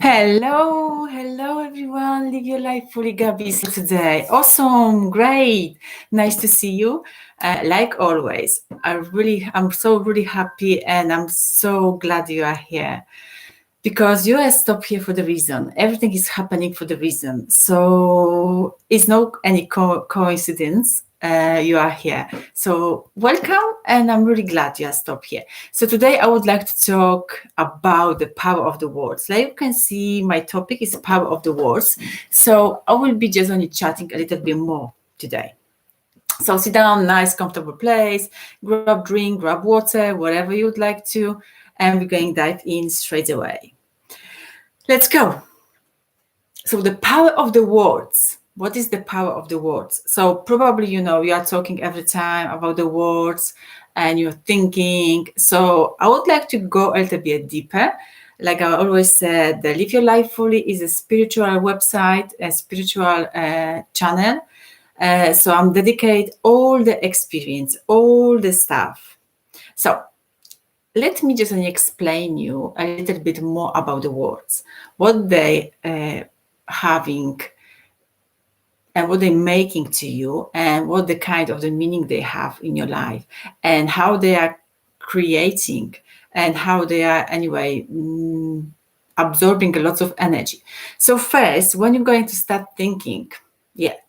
Hello everyone. Live your life fully, Gabi today. Awesome, great, nice to see you. Like always, I'm so really happy, and I'm so glad you are here because you are stopped here for the reason. Everything is happening for the reason. So it's no any coincidence. You are here. So welcome, and I'm really glad you are stopped here. So today I would like to talk about the power of the words. Like you can see, my topic is power of the words. So I will be just only chatting a little bit more today. So sit down, nice, comfortable place, grab drink, grab water, whatever you would like to, and we're going to dive in straight away. Let's go. So the power of the words. What is the power of the words? So probably you are talking every time about the words and you're thinking. So I would like to go a little bit deeper. Like I always said, the Live Your Life Fully is a spiritual website, a spiritual channel. So I'm dedicate all the experience, all the stuff. So let me just explain you a little bit more about the words, what they having and what they're making to you, and what the kind of the meaning they have in your life, and how they are creating, and how they are anyway absorbing a lot of energy. So first, when you're going to start thinking,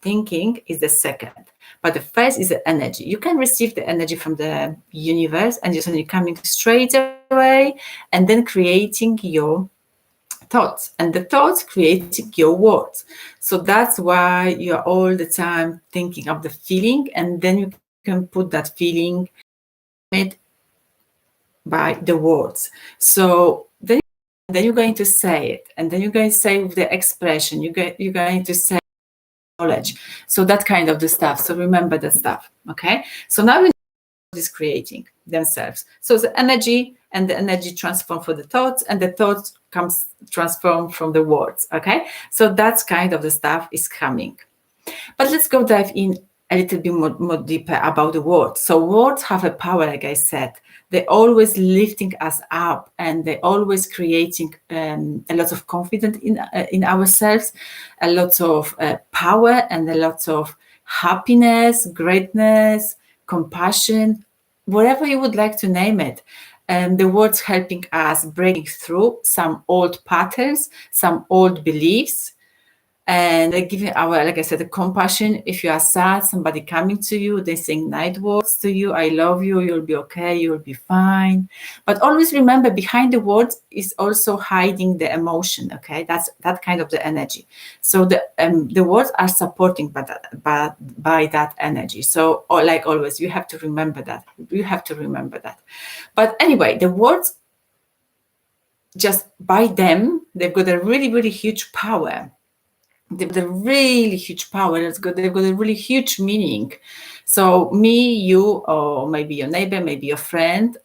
thinking is the second. But the first is the energy. You can receive the energy from the universe and just coming straight away and then creating your thoughts, and the thoughts creating your words. So that's why you're all the time thinking of the feeling, and then you can put that feeling made by the words. So then you're going to say it, and then you're going to say with the expression, you're going to say knowledge. So that kind of the stuff. So remember that stuff. Okay. So now you know is creating themselves. So the energy, and the energy transform for the thoughts, and the thoughts comes transform from the words. Okay. So that's kind of the stuff is coming. But let's go dive in a little bit more deeper about the words. So words have a power, like I said. They're always lifting us up, and they're always creating a lot of confidence in ourselves, a lot of power, and a lot of happiness, greatness, compassion, whatever you would like to name it. And the words helping us breaking through some old patterns, some old beliefs, and they're giving our, like I said, the compassion. If you are sad, somebody coming to you, they saying nice words to you, I love you, you'll be okay, you'll be fine. But always remember, behind the words is also hiding the emotion. Okay, that's that kind of the energy. So the words are supporting by that energy. So like always, you have to remember that. But anyway, the words, just by them, they've got a really, really huge power. They've got a really huge power. They've got a really huge meaning. So me, you, or maybe your neighbor, maybe your friend,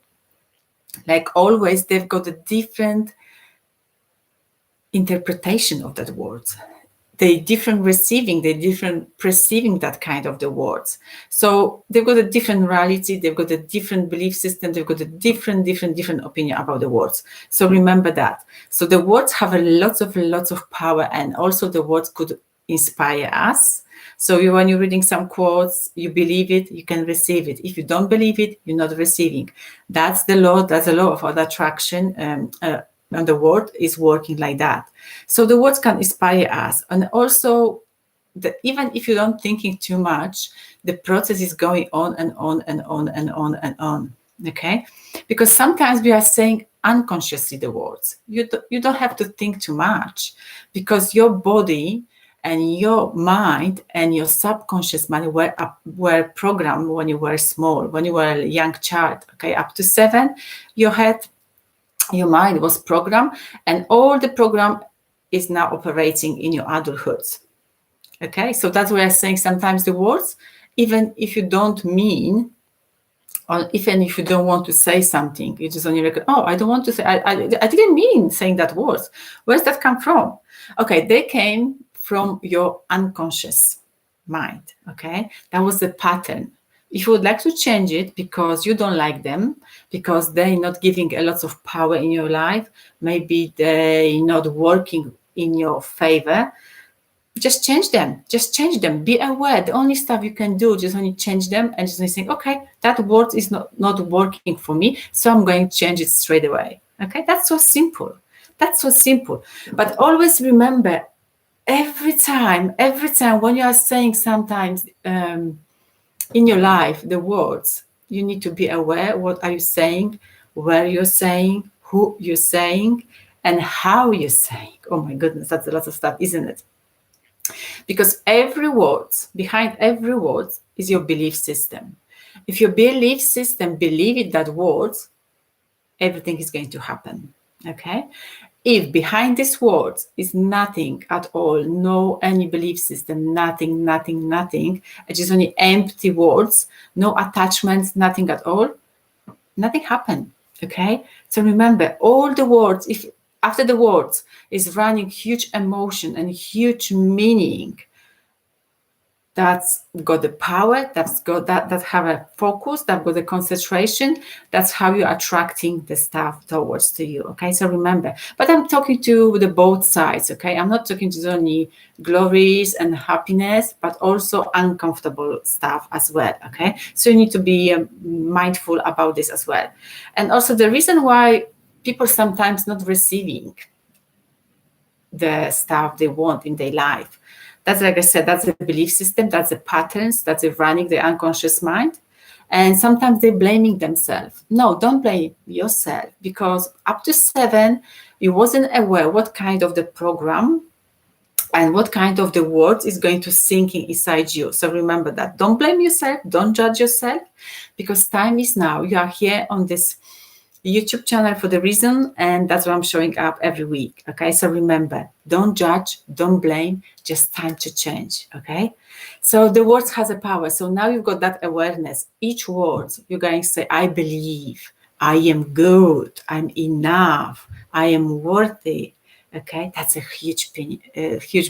like always, they've got a different interpretation of that word. They different receiving, they different perceiving that kind of the words. So they've got a different reality, they've got a different belief system, they've got a different opinion about the words. So remember that. So the words have lots of power, and also the words could inspire us. So when you're reading some quotes, you believe it, you can receive it. If you don't believe it, you're not receiving. That's the law of attraction. And the word is working like that. So the words can inspire us. And also, even if you don't thinking too much, the process is going on and on and on and on and on. Okay? Because sometimes we are saying unconsciously the words. You don't have to think too much, because your body and your mind and your subconscious mind were programmed when you were small, when you were a young child. Okay, up to 7, your mind was programmed, and all the program is now operating in your adulthood. Okay, so that's why I'm saying sometimes the words, even if you don't mean, or even if you don't want to say something, you just only record, I don't want to say, I didn't mean saying that words. Where's that come from? Okay, they came from your unconscious mind. Okay, that was the pattern. If you would like to change it because you don't like them, because they're not giving a lot of power in your life, maybe they're not working in your favor, just change them. Just change them. Be aware. The only stuff you can do, just only change them and just only think, okay, that word is not working for me, so I'm going to change it straight away. Okay, that's so simple. That's so simple. But always remember, every time when you are saying sometimes in your life the words, you need to be aware what are you saying, where you're saying, who you're saying, and how you're saying. Oh my goodness, that's a lot of stuff, isn't it? Because behind every word is your belief system. If your belief system believe that words, everything is going to happen. Okay? If behind these words is nothing at all, no any belief system, nothing, just only empty words, no attachments, nothing at all, nothing happened. Okay? So remember, all the words, if after the words is running huge emotion and huge meaning, that's got the power, that's got that have a focus, that got the concentration, that's how you're attracting the stuff towards to you. Okay, so remember, but I'm talking to the both sides. Okay, I'm not talking to only glories and happiness, but also uncomfortable stuff as well. Okay, so you need to be mindful about this as well. And also the reason why people sometimes not receiving the stuff they want in their life, that's, like I said, that's the belief system, that's the patterns, that's the running the unconscious mind. And sometimes they're blaming themselves. No, don't blame yourself, because up to 7, you wasn't aware what kind of the program and what kind of the words is going to sink inside you. So remember that. Don't blame yourself. Don't judge yourself, because time is now. You are here on this YouTube channel for the reason, and that's why I'm showing up every week. Okay, so remember, don't judge, don't blame, just time to change. Okay, so the words has a power. So now you've got that awareness. Each word you're going to say, I believe, I am good, I'm enough, I am worthy. Okay, that's a huge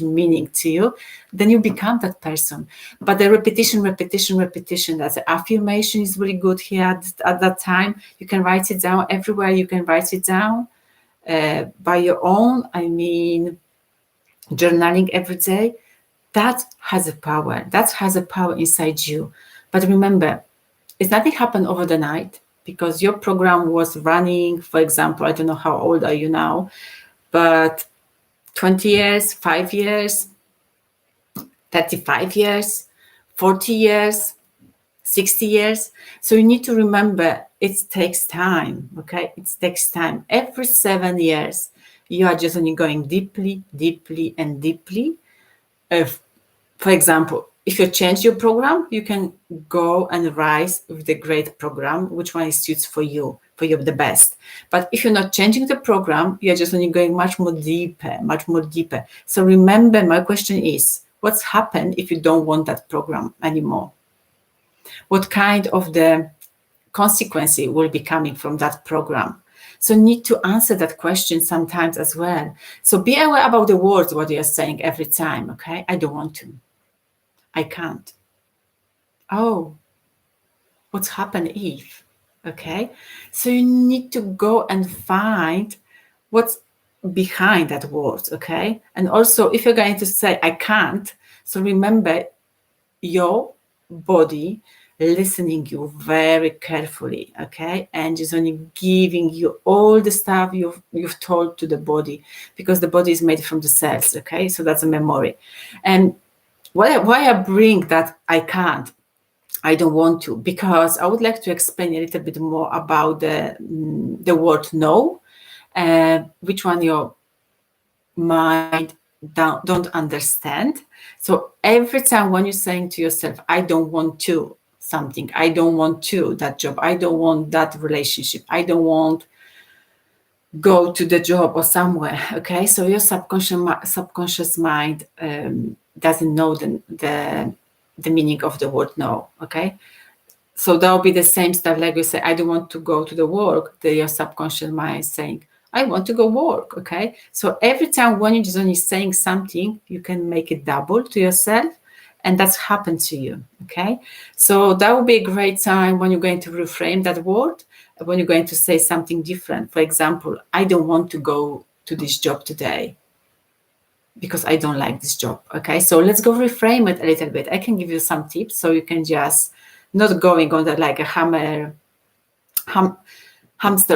meaning to you. Then you become that person. But the repetition, that's the affirmation is really good here at that time. You can write it down everywhere. You can write it down by your own. I mean, journaling every day. That has a power. That has a power inside you. But remember, it's nothing happened over the night, because your program was running, for example, I don't know how old are you now, but 20 years, 5 years, 35 years, 40 years, 60 years. So you need to remember, it takes time, okay? It takes time. Every 7 years, you are just only going deeply, and deeply. For example, if you change your program, you can go and rise with the great program, which one suits for you the best. But if you're not changing the program, you're just only going much more deeper. So remember, my question is, what's happened if you don't want that program anymore? What kind of the consequence will be coming from that program? So need to answer that question sometimes as well. So be aware about the words, what you're saying every time, okay? I don't want to. I can't. Oh, what's happened if? Okay, so you need to go and find what's behind that word. Okay, and also if you're going to say I can't, so remember your body listening you very carefully, okay, and just only giving you all the stuff you've told to the body, because the body is made from the cells. Okay, so that's a memory. And why I bring that I can't, I don't want to, because I would like to explain a little bit more about the word no, which one your mind don't understand. So every time when you're saying to yourself, I don't want to something, I don't want to that job, I don't want that relationship, I don't want go to the job or somewhere. Okay, so your subconscious mind doesn't know the meaning of the word no. Okay, so that'll be the same stuff, like you say, I don't want to go to the work, your subconscious mind is saying, I want to go work. Okay, so every time when you're just only saying something, you can make it double to yourself, and that's happened to you. Okay, so that would be a great time when you're going to reframe that word, when you're going to say something different. For example, I don't want to go to this job today because I don't like this job. Okay, so let's go reframe it a little bit. I can give you some tips so you can just not going on that like a hamster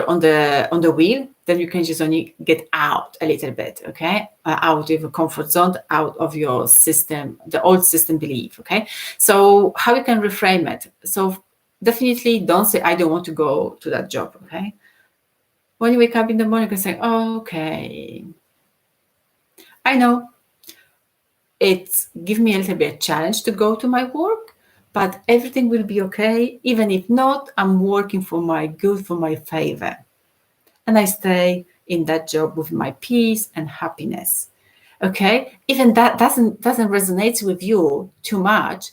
on the wheel. Then you can just only get out a little bit, okay, out of your comfort zone, out of your system, the old system belief. Okay, so how you can reframe it? So definitely don't say I don't want to go to that job. Okay, when you wake up in the morning, you can say, oh, okay, I know it's give me a little bit of challenge to go to my work, but everything will be okay. Even if not, I'm working for my good, for my favor. And I stay in that job with my peace and happiness. Okay, even that doesn't resonate with you too much,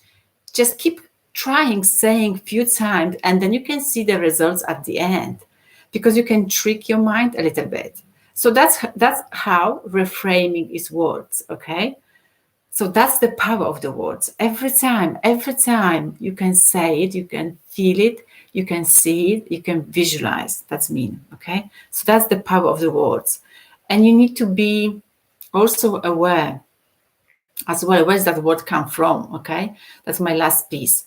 just keep trying, saying a few times, and then you can see the results at the end, because you can trick your mind a little bit. So that's how reframing is works. Okay, so that's the power of the words. Every time you can say it, you can feel it, you can see it, you can visualize. That's mean. Okay, so that's the power of the words. And you need to be also aware as well, where does that word come from? Okay, that's my last piece.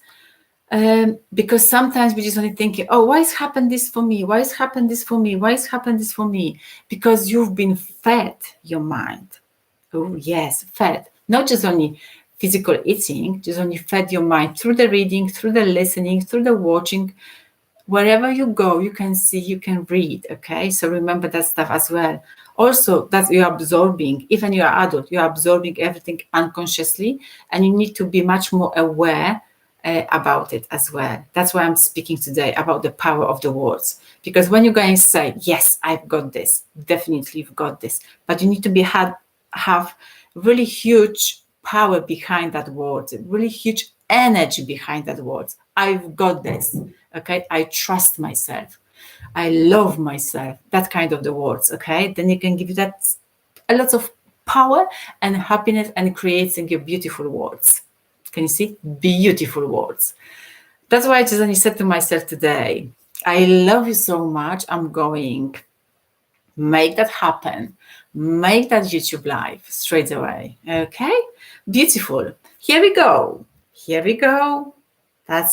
Because sometimes we just only thinking, oh, why has happened this for me? Why has happened this for me? Why has happened this for me? Because you've been fed your mind. Oh yes, fed. Not just only physical eating, just only fed your mind through the reading, through the listening, through the watching. Wherever you go, you can see, you can read. Okay, so remember that stuff as well. Also, that you're absorbing, even you're adult, you're absorbing everything unconsciously, and you need to be much more aware about it as well. That's why I'm speaking today about the power of the words. Because when you're going to say, yes, I've got this, definitely you've got this, but you need to have really huge power behind that word, really huge energy behind that word. I've got this. Okay, I trust myself. I love myself. That kind of the words. Okay, then you can give that a lot of power and happiness, and creating your beautiful words. Can you see? Beautiful words. That's why I just only said to myself today, I love you so much. I'm going make that happen. Make that YouTube live straight away. Okay? Beautiful. Here we go. Here we go.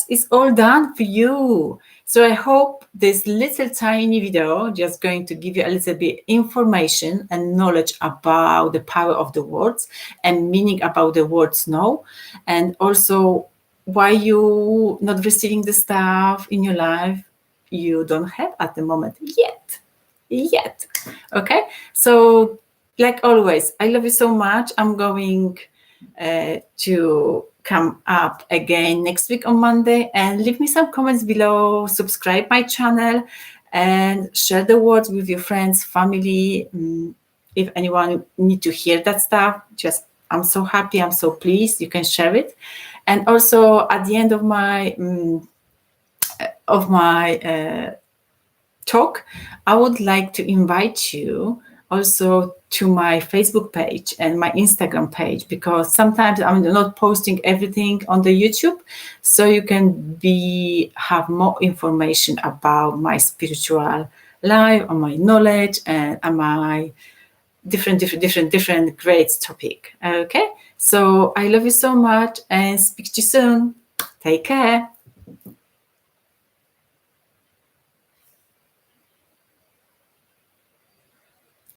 It's all done for you. So I hope this little tiny video just going to give you a little bit information and knowledge about the power of the words and meaning about the words no, and also why you not receiving the stuff in your life you don't have at the moment yet. Okay, so like always, I love you so much. I'm going to come up again next week on Monday, and leave me some comments below, subscribe my channel, and share the words with your friends, family. If anyone need to hear that stuff, just I'm so happy, I'm so pleased, you can share it. And also at the end of my talk, I would like to invite you also to my Facebook page and my Instagram page, because sometimes I'm not posting everything on the YouTube, so you can have more information about my spiritual life, on my knowledge, and on my different great topic. Okay, so I love you so much and speak to you soon. Take care.